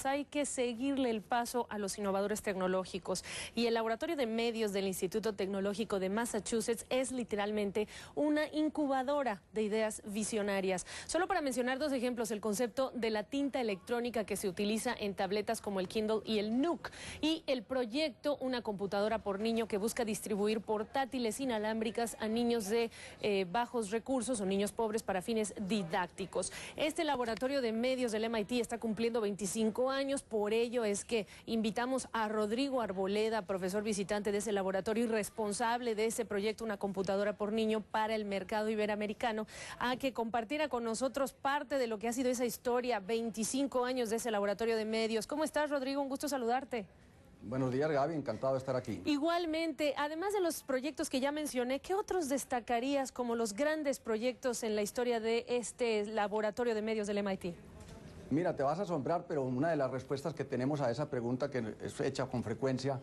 Hay que seguirle el paso a los innovadores tecnológicos y el Laboratorio de Medios del Instituto Tecnológico de Massachusetts es literalmente una incubadora de ideas visionarias. Solo para mencionar dos ejemplos, el concepto de la tinta electrónica que se utiliza en tabletas como el Kindle y el Nook, y el proyecto Una computadora por niño, que busca distribuir portátiles inalámbricas a niños de bajos recursos o niños pobres para fines didácticos. Este Laboratorio de Medios del MIT está cumpliendo 25 años, por ello es que invitamos a Rodrigo Arboleda, profesor visitante de ese laboratorio y responsable de ese proyecto Una computadora por niño para el mercado iberoamericano, a que compartiera con nosotros parte de lo que ha sido esa historia, 25 años de ese laboratorio de medios. ¿Cómo estás, Rodrigo? Un gusto saludarte. Buenos días, Gaby, encantado de estar aquí. Igualmente, además de los proyectos que ya mencioné, ¿qué otros destacarías como los grandes proyectos en la historia de este laboratorio de medios del MIT? Mira, te vas a asombrar, pero una de las respuestas que tenemos a esa pregunta, que es hecha con frecuencia,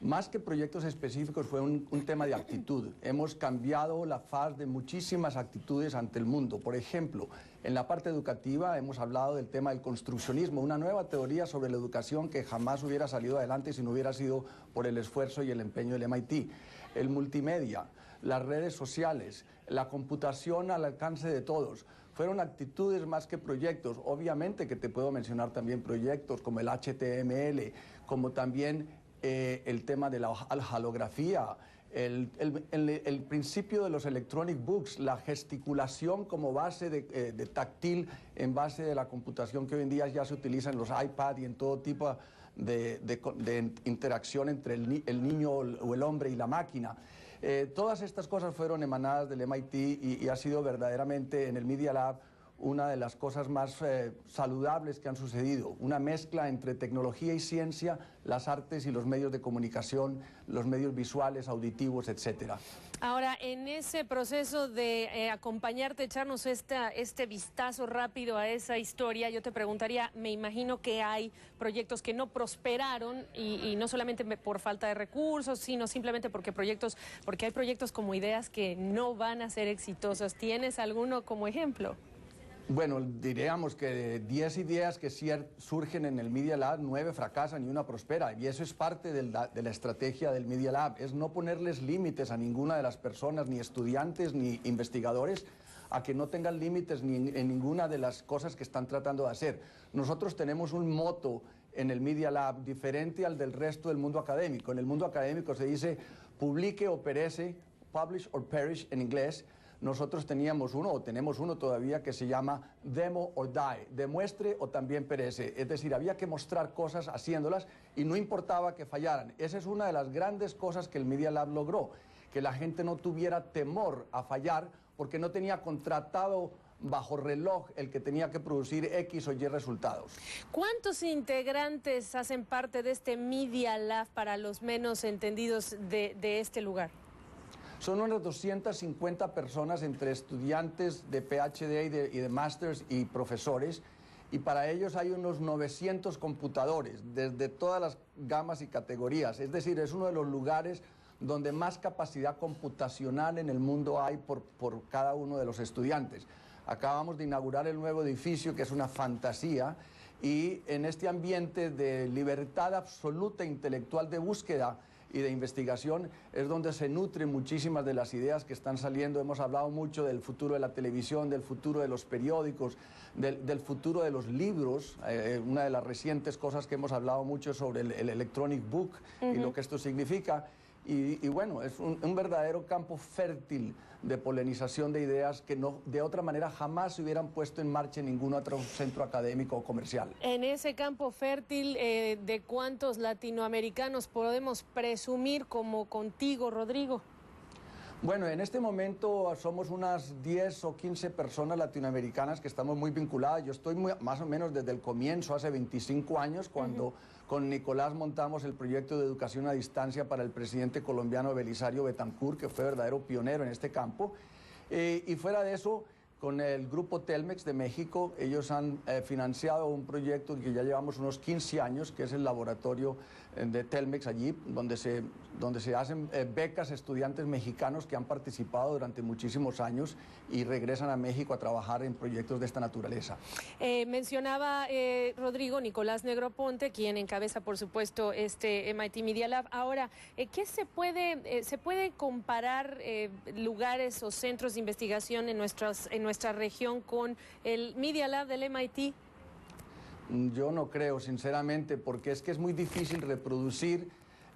más que proyectos específicos, fue un tema de actitud. Hemos cambiado la faz de muchísimas actitudes ante el mundo. Por ejemplo, en la parte educativa hemos hablado del tema del construccionismo, una nueva teoría sobre la educación que jamás hubiera salido adelante si no hubiera sido por el esfuerzo y el empeño del MIT. El multimedia, las redes sociales, la computación al alcance de todos. Fueron actitudes más que proyectos. Obviamente que te puedo mencionar también proyectos como el HTML, como también el tema de la holografía, el principio de los electronic books, la gesticulación como base de táctil en base de la computación que hoy en día ya se utiliza en los iPad y en todo tipo de interacción entre el niño o el hombre y la máquina. Todas estas cosas fueron emanadas del MIT y ha sido verdaderamente en el Media Lab una de las cosas más saludables que han sucedido, una mezcla entre tecnología y ciencia, las artes y los medios de comunicación, los medios visuales, auditivos, etcétera. Ahora, en ese proceso de acompañarte, echarnos este vistazo rápido a esa historia, yo te preguntaría, me imagino que hay proyectos que no prosperaron y no solamente por falta de recursos, sino simplemente porque hay proyectos como ideas que no van a ser exitosas. ¿Tienes alguno como ejemplo? Bueno, diríamos que de 10 ideas que surgen en el Media Lab, 9 fracasan y una prospera. Y eso es parte de la estrategia del Media Lab, es no ponerles límites a ninguna de las personas, ni estudiantes, ni investigadores, a que no tengan límites ni en ninguna de las cosas que están tratando de hacer. Nosotros tenemos un moto en el Media Lab diferente al del resto del mundo académico. En el mundo académico se dice publique o perece, publish or perish en inglés. Nosotros teníamos uno, o tenemos uno todavía, que se llama Demo or Die, demuestre o también perece. Es decir, había que mostrar cosas haciéndolas y no importaba que fallaran. Esa es una de las grandes cosas que el Media Lab logró, que la gente no tuviera temor a fallar porque no tenía contratado bajo reloj el que tenía que producir X o Y resultados. ¿Cuántos integrantes hacen parte de este Media Lab para los menos entendidos de este lugar? Son unas 250 personas entre estudiantes de PhD y de Masters y profesores, y para ellos hay unos 900 computadores, desde todas las gamas y categorías. Es decir, es uno de los lugares donde más capacidad computacional en el mundo hay por cada uno de los estudiantes. Acabamos de inaugurar el nuevo edificio, que es una fantasía, y en este ambiente de libertad absoluta intelectual de búsqueda y de investigación es donde se nutren muchísimas de las ideas que están saliendo. Hemos hablado mucho del futuro de la televisión, del futuro de los periódicos, del futuro de los libros. Una de las recientes cosas que hemos hablado mucho sobre el electronic book y lo que esto significa. Y bueno, es un verdadero campo fértil de polinización de ideas que de otra manera jamás se hubieran puesto en marcha en ningún otro centro académico o comercial. En ese campo fértil, ¿de cuántos latinoamericanos podemos presumir como contigo, Rodrigo? Bueno, en este momento somos unas 10 o 15 personas latinoamericanas que estamos muy vinculadas. Yo estoy más o menos desde el comienzo, hace 25 años, cuando con Nicolás montamos el proyecto de educación a distancia para el presidente colombiano Belisario Betancur, que fue verdadero pionero en este campo. Y fuera de eso, con el grupo Telmex de México, ellos han financiado un proyecto que ya llevamos unos 15 años, que es el laboratorio de Telmex allí, donde se hacen becas a estudiantes mexicanos que han participado durante muchísimos años y regresan a México a trabajar en proyectos de esta naturaleza. Mencionaba Rodrigo Nicolás Negroponte, quien encabeza, por supuesto, este MIT Media Lab. Ahora, ¿qué se puede comparar lugares o centros de investigación en nuestra región con el Media Lab del MIT? Yo no creo, sinceramente, porque es que es muy difícil reproducir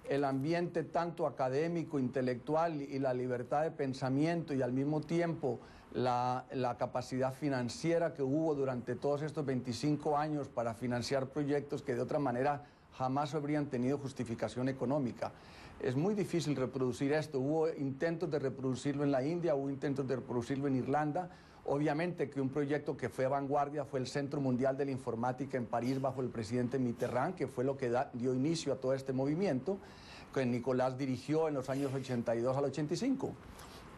el ambiente tanto académico, intelectual y la libertad de pensamiento y al mismo tiempo la capacidad financiera que hubo durante todos estos 25 años para financiar proyectos que de otra manera jamás habrían tenido justificación económica. Es muy difícil reproducir esto. Hubo intentos de reproducirlo en la India, hubo intentos de reproducirlo en Irlanda. Obviamente que un proyecto que fue vanguardia fue el Centro Mundial de la Informática en París bajo el presidente Mitterrand, que fue lo que dio inicio a todo este movimiento, que Nicolás dirigió en los años 82 al 85.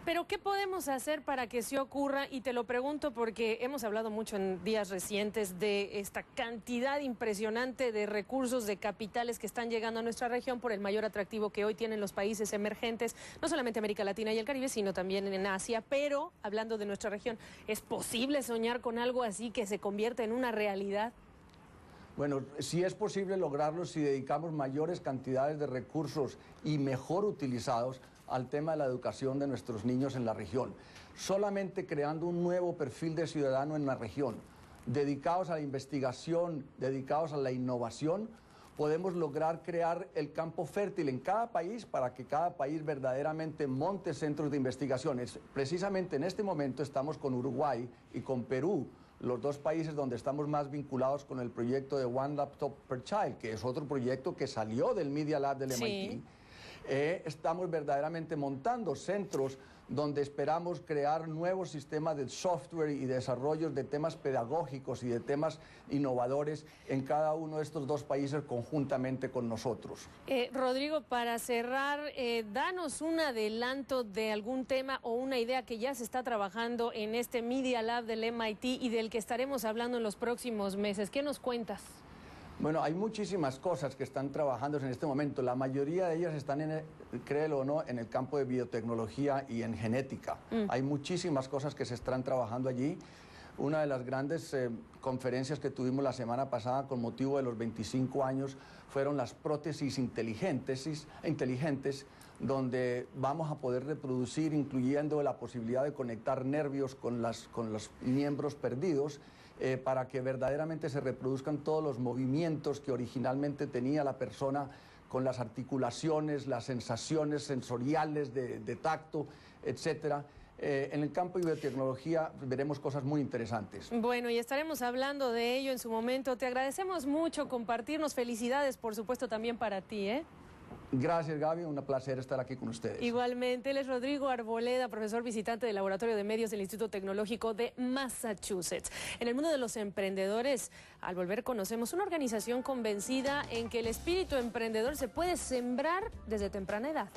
Pero ¿qué podemos hacer para que se ocurra? Y te lo pregunto porque hemos hablado mucho en días recientes de esta cantidad impresionante de recursos, de capitales que están llegando a nuestra región por el mayor atractivo que hoy tienen los países emergentes, no solamente América Latina y el Caribe, sino también en Asia. Pero, hablando de nuestra región, ¿es posible soñar con algo así que se convierta en una realidad? Bueno, sí es posible lograrlo si dedicamos mayores cantidades de recursos y mejor utilizados al tema de la educación de nuestros niños en la región. Solamente creando un nuevo perfil de ciudadano en la región, dedicados a la investigación, dedicados a la innovación, podemos lograr crear el campo fértil en cada país para que cada país verdaderamente monte centros de investigación. Precisamente en este momento estamos con Uruguay y con Perú, los dos países donde estamos más vinculados con el proyecto de One Laptop per Child, que es otro proyecto que salió del Media Lab del MIT. Sí. Estamos verdaderamente montando centros donde esperamos crear nuevos sistemas de software y desarrollos de temas pedagógicos y de temas innovadores en cada uno de estos dos países conjuntamente con nosotros. Rodrigo, para cerrar, danos un adelanto de algún tema o una idea que ya se está trabajando en este Media Lab del MIT y del que estaremos hablando en los próximos meses. ¿Qué nos cuentas? Bueno, hay muchísimas cosas que están trabajando en este momento. La mayoría de ellas están, créelo o no, en el campo de biotecnología y en genética. Hay muchísimas cosas que se están trabajando allí. Una de las grandes conferencias que tuvimos la semana pasada con motivo de los 25 años fueron las prótesis inteligentes, donde vamos a poder reproducir, incluyendo la posibilidad de conectar nervios con los miembros perdidos, para que verdaderamente se reproduzcan todos los movimientos que originalmente tenía la persona con las articulaciones, las sensaciones sensoriales de tacto, etcétera. En el campo de biotecnología veremos cosas muy interesantes. Bueno, y estaremos hablando de ello en su momento. Te agradecemos mucho compartirnos. Felicidades, por supuesto, también para ti, ¿eh? Gracias, Gaby. Un placer estar aquí con ustedes. Igualmente, él es Rodrigo Arboleda, profesor visitante del Laboratorio de Medios del Instituto Tecnológico de Massachusetts. En el mundo de los emprendedores, al volver conocemos una organización convencida en que el espíritu emprendedor se puede sembrar desde temprana edad.